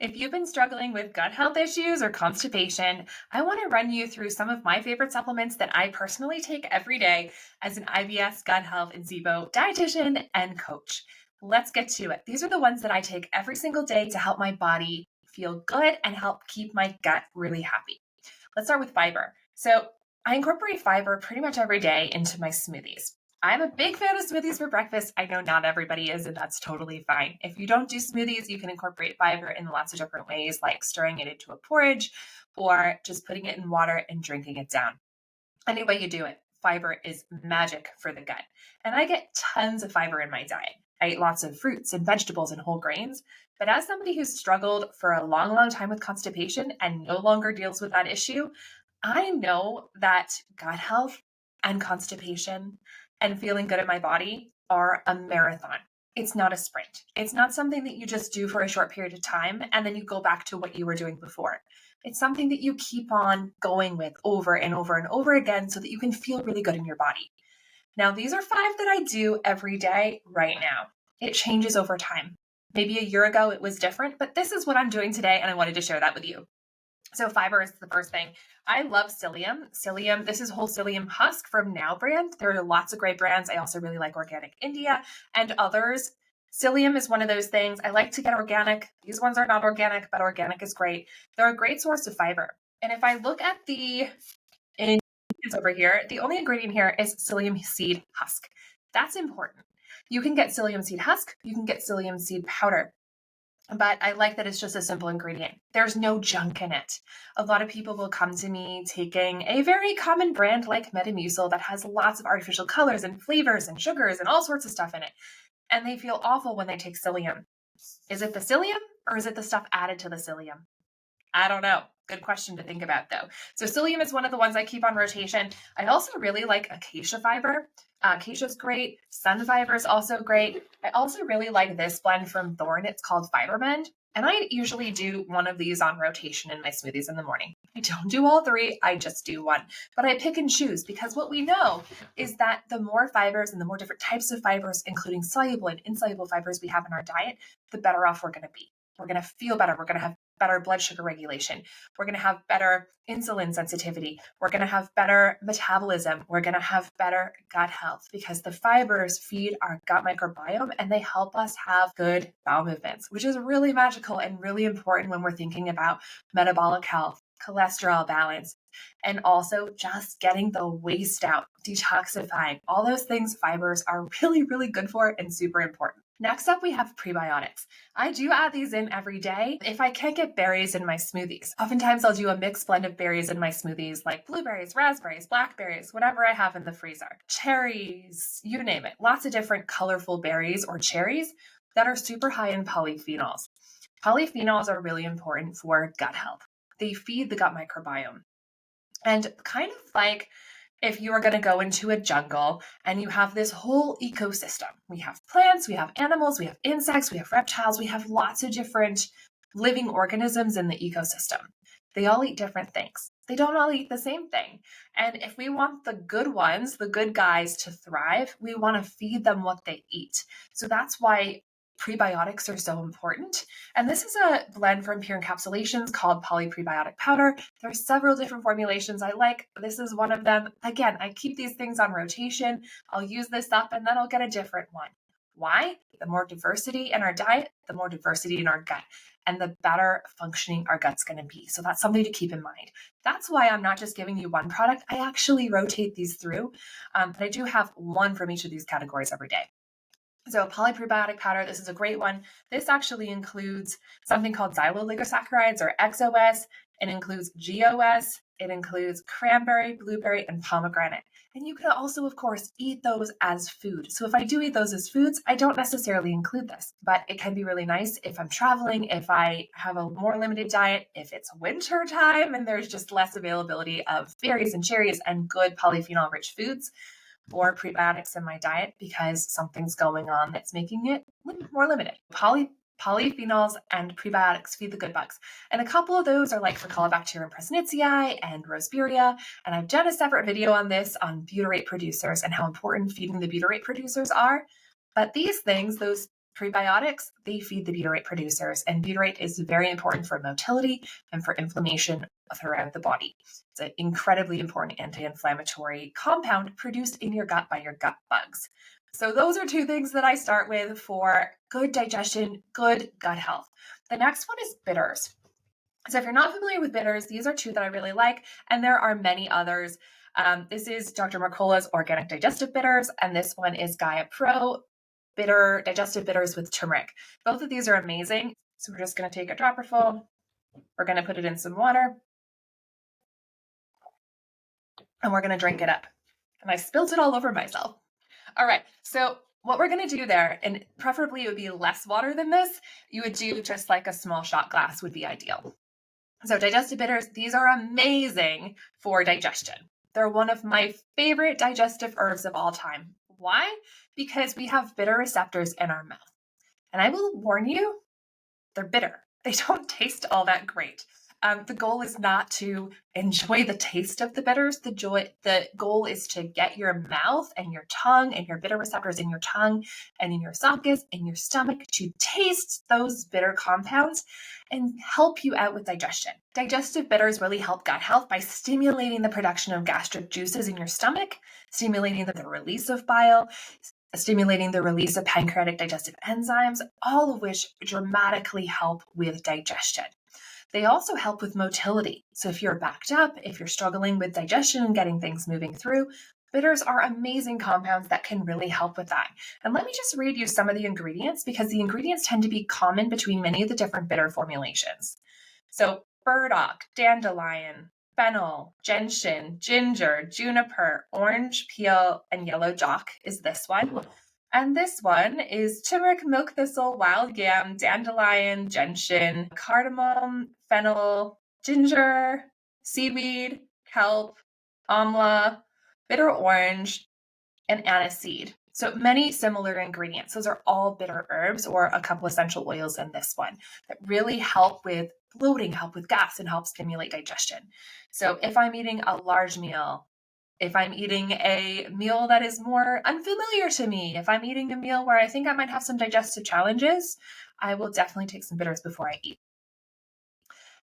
If you've been struggling with gut health issues or constipation, I want to run you through some of my favorite supplements that I personally take every day as an IBS gut health and SIBO dietitian and coach. Let's get to it. These are the ones that I take every single day to help my body feel good and help keep my gut really happy. Let's start with fiber. So I incorporate fiber pretty much every day into my smoothies. I'm a big fan of smoothies for breakfast. I know not everybody is, and that's totally fine. If you don't do smoothies, you can incorporate fiber in lots of different ways, like stirring it into a porridge or just putting it in water and drinking it down. Any way you do it, fiber is magic for the gut. And I get tons of fiber in my diet. I eat lots of fruits and vegetables and whole grains. But as somebody who's struggled for a long, long time with constipation and no longer deals with that issue, I know that gut health and constipation and feeling good in my body are a marathon. It's not a sprint. It's not something that you just do for a short period of time and then you go back to what you were doing before. It's something that you keep on going with over and over and over again so that you can feel really good in your body. Now, these are 5 that I do every day right now. It changes over time. Maybe a year ago it was different, but this is what I'm doing today and I wanted to share that with you. So fiber is the first thing. I love psyllium. Psyllium, this is whole psyllium husk from Now brand. There are lots of great brands. I also really like Organic India and others. Psyllium is one of those things. I like to get organic. These ones are not organic, but organic is great. They're a great source of fiber. And if I look at the ingredients over here, the only ingredient here is psyllium seed husk. That's important. You can get psyllium seed husk. You can get psyllium seed powder. But I like that it's just a simple ingredient. There's no junk in it. A lot of people will come to me taking a very common brand like Metamucil that has lots of artificial colors and flavors and sugars and all sorts of stuff in it. And they feel awful when they take psyllium. Is it the psyllium or is it the stuff added to the psyllium? I don't know. Good question to think about, though. So psyllium is one of the ones I keep on rotation. I also really like acacia fiber. Acacia is great. Sun fiber is also great. I also really like this blend from Thorne. It's called Fiber Blend. And I usually do one of these on rotation in my smoothies in the morning. I don't do all 3. I just do one. But I pick and choose because what we know is that the more fibers and the more different types of fibers, including soluble and insoluble fibers we have in our diet, the better off we're going to be. We're going to feel better. We're going to have better blood sugar regulation. We're going to have better insulin sensitivity. We're going to have better metabolism. We're going to have better gut health because the fibers feed our gut microbiome and they help us have good bowel movements, which is really magical and really important when we're thinking about metabolic health, cholesterol balance, and also just getting the waste out, detoxifying. All those things fibers are really, really good for and super important. Next up, we have prebiotics. I do add these in every day if I can't get berries in my smoothies. Oftentimes I'll do a mixed blend of berries in my smoothies, like blueberries, raspberries, blackberries, whatever I have in the freezer. Cherries, you name it. Lots of different colorful berries or cherries that are super high in polyphenols. Polyphenols are really important for gut health. They feed the gut microbiome. And kind of like if you are going to go into a jungle and you have this whole ecosystem. We have plants, we have animals, we have insects, we have reptiles, we have lots of different living organisms in the ecosystem. They all eat different things. They don't all eat the same thing. And if we want the good ones, the good guys to thrive, we want to feed them what they eat. So that's why prebiotics are so important. And this is a blend from Pure Encapsulations called Polyprebiotic Powder. There are several different formulations I like. This is one of them. Again, I keep these things on rotation. I'll use this up and then I'll get a different one. Why? The more diversity in our diet, the more diversity in our gut, and the better functioning our gut's going to be. So that's something to keep in mind. That's why I'm not just giving you one product. I actually rotate these through, but I do have one from each of these categories every day. So polyprebiotic powder, this is a great one. This actually includes something called xyloligosaccharides or XOS. It includes GOS. It includes cranberry, blueberry, and pomegranate. And you can also, of course, eat those as food. So if I do eat those as foods, I don't necessarily include this, but it can be really nice if I'm traveling, if I have a more limited diet, if it's winter time and there's just less availability of berries and cherries and good polyphenol-rich foods, or prebiotics in my diet because something's going on that's making it more limited. Polyphenols and prebiotics feed the good bugs. And a couple of those are like for Colobacterium prausnitzii and Roseburia. And I've done a separate video on this on butyrate producers and how important feeding the butyrate producers are. But these things, those Prebiotics, they feed the butyrate producers, and butyrate is very important for motility and for inflammation throughout the body. It's an incredibly important anti-inflammatory compound produced in your gut by your gut bugs. So those are two things that I start with for good digestion, good gut health. The next one is bitters. So if you're not familiar with bitters, these are two that I really like, and there are many others. This is Dr. Mercola's Organic Digestive Bitters, and this one is Gaia Pro Bitter Digestive Bitters with Turmeric. Both of these are amazing. So we're just going to take a dropper full. We're going to put it in some water, and we're going to drink it up. And I spilled it all over myself. All right, so what we're going to do there, and preferably it would be less water than this, you would do just like a small shot glass would be ideal. So digestive bitters, these are amazing for digestion. They're one of my favorite digestive herbs of all time. Why? Because we have bitter receptors in our mouth. And I will warn you, they're bitter. They don't taste all that great. The goal is not to enjoy the taste of the bitters. The goal is to get your mouth and your tongue and your bitter receptors in your tongue and in your esophagus and your stomach to taste those bitter compounds and help you out with digestion. Digestive bitters really help gut health by stimulating the production of gastric juices in your stomach, stimulating the release of bile, stimulating the release of pancreatic digestive enzymes, all of which dramatically help with digestion. They also help with motility. So if you're backed up, if you're struggling with digestion and getting things moving through, bitters are amazing compounds that can really help with that. And let me just read you some of the ingredients because the ingredients tend to be common between many of the different bitter formulations. So burdock, dandelion, fennel, gentian, ginger, juniper, orange peel, and yellow jock is this one. And this one is turmeric, milk thistle, wild yam, dandelion, gentian, cardamom, fennel, ginger, seaweed, kelp, amla, bitter orange, and aniseed. So many similar ingredients. Those are all bitter herbs or a couple essential oils in this one that really help with bloating, help with gas, and help stimulate digestion. So if I'm eating a large meal, if I'm eating a meal that is more unfamiliar to me, if I'm eating a meal where I think I might have some digestive challenges, I will definitely take some bitters before I eat.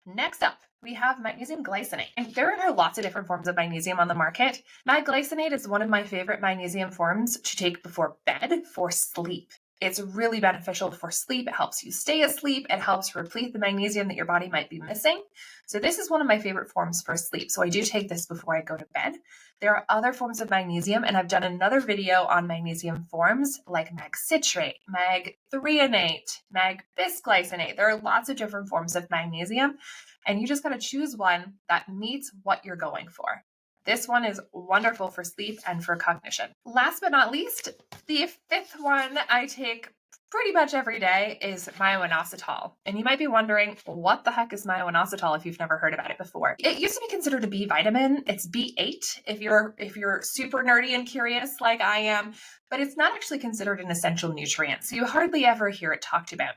Next up, we have magnesium glycinate. And there are lots of different forms of magnesium on the market. Magnesium is one of my favorite magnesium forms to take before bed for sleep. It's really beneficial for sleep. It helps you stay asleep. It helps replete the magnesium that your body might be missing. So this is one of my favorite forms for sleep. So I do take this before I go to bed. There are other forms of magnesium, and I've done another video on magnesium forms like magcitrate, magthreonate, magbisglycinate. There are lots of different forms of magnesium, and you just got to choose one that meets what you're going for. This one is wonderful for sleep and for cognition. Last but not least, the fifth one I take pretty much every day is myo-inositol. And you might be wondering, what the heck is myo-inositol if you've never heard about it before? It used to be considered a B vitamin. It's B8 if you're super nerdy and curious like I am, but it's not actually considered an essential nutrient. So you hardly ever hear it talked about.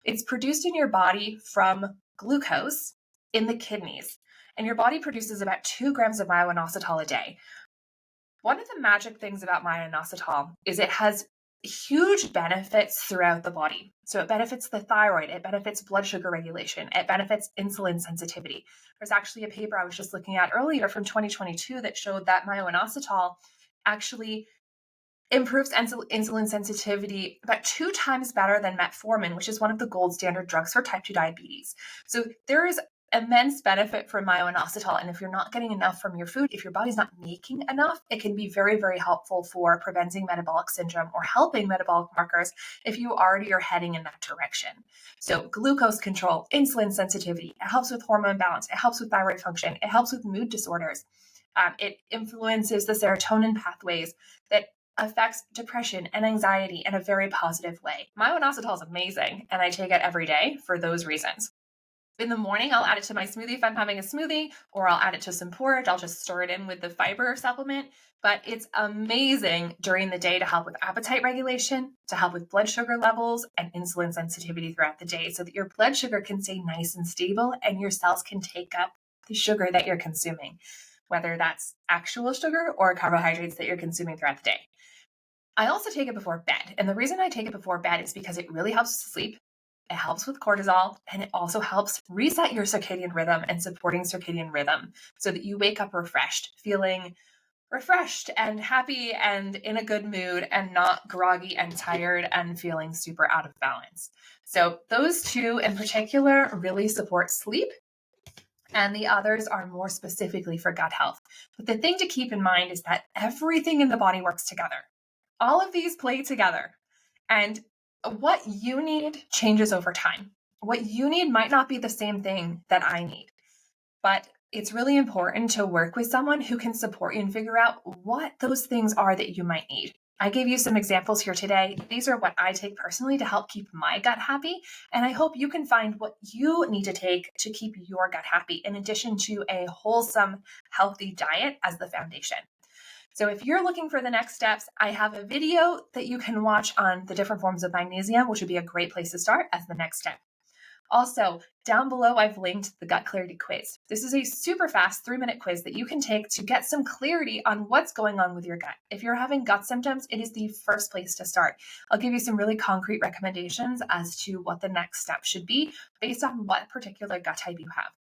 It's produced in your body from glucose in the kidneys. And your body produces about 2 grams of myo-inositol a day. One of the magic things about myo-inositol is it has huge benefits throughout the body. So it benefits the thyroid, it benefits blood sugar regulation, it benefits insulin sensitivity. There's actually a paper I was just looking at earlier from 2022 that showed that myo-inositol actually improves insulin sensitivity about 2 times better than metformin, which is one of the gold standard drugs for type 2 diabetes. So there is immense benefit from myo-inositol. And if you're not getting enough from your food, if your body's not making enough, it can be very, very helpful for preventing metabolic syndrome or helping metabolic markers if you already are heading in that direction. So glucose control, insulin sensitivity, it helps with hormone balance, it helps with thyroid function, it helps with mood disorders. It influences the serotonin pathways that affects depression and anxiety in a very positive way. Myo-inositol is amazing, and I take it every day for those reasons. In the morning, I'll add it to my smoothie if I'm having a smoothie, or I'll add it to some porridge. I'll just stir it in with the fiber supplement. But it's amazing during the day to help with appetite regulation, to help with blood sugar levels and insulin sensitivity throughout the day so that your blood sugar can stay nice and stable and your cells can take up the sugar that you're consuming, whether that's actual sugar or carbohydrates that you're consuming throughout the day. I also take it before bed. And the reason I take it before bed is because it really helps sleep. It helps with cortisol, and it also helps reset your circadian rhythm and supporting circadian rhythm so that you wake up refreshed, feeling refreshed and happy and in a good mood and not groggy and tired and feeling super out of balance. So those two in particular really support sleep, and the others are more specifically for gut health. But the thing to keep in mind is that everything in the body works together. All of these play together. And what you need changes over time. What you need might not be the same thing that I need, but it's really important to work with someone who can support you and figure out what those things are that you might need. I gave you some examples here today. These are what I take personally to help keep my gut happy. And I hope you can find what you need to take to keep your gut happy, in addition to a wholesome, healthy diet as the foundation. So if you're looking for the next steps, I have a video that you can watch on the different forms of magnesium, which would be a great place to start as the next step. Also, down below, I've linked the gut clarity quiz. This is a super fast 3-minute quiz that you can take to get some clarity on what's going on with your gut. If you're having gut symptoms, it is the first place to start. I'll give you some really concrete recommendations as to what the next step should be based on what particular gut type you have.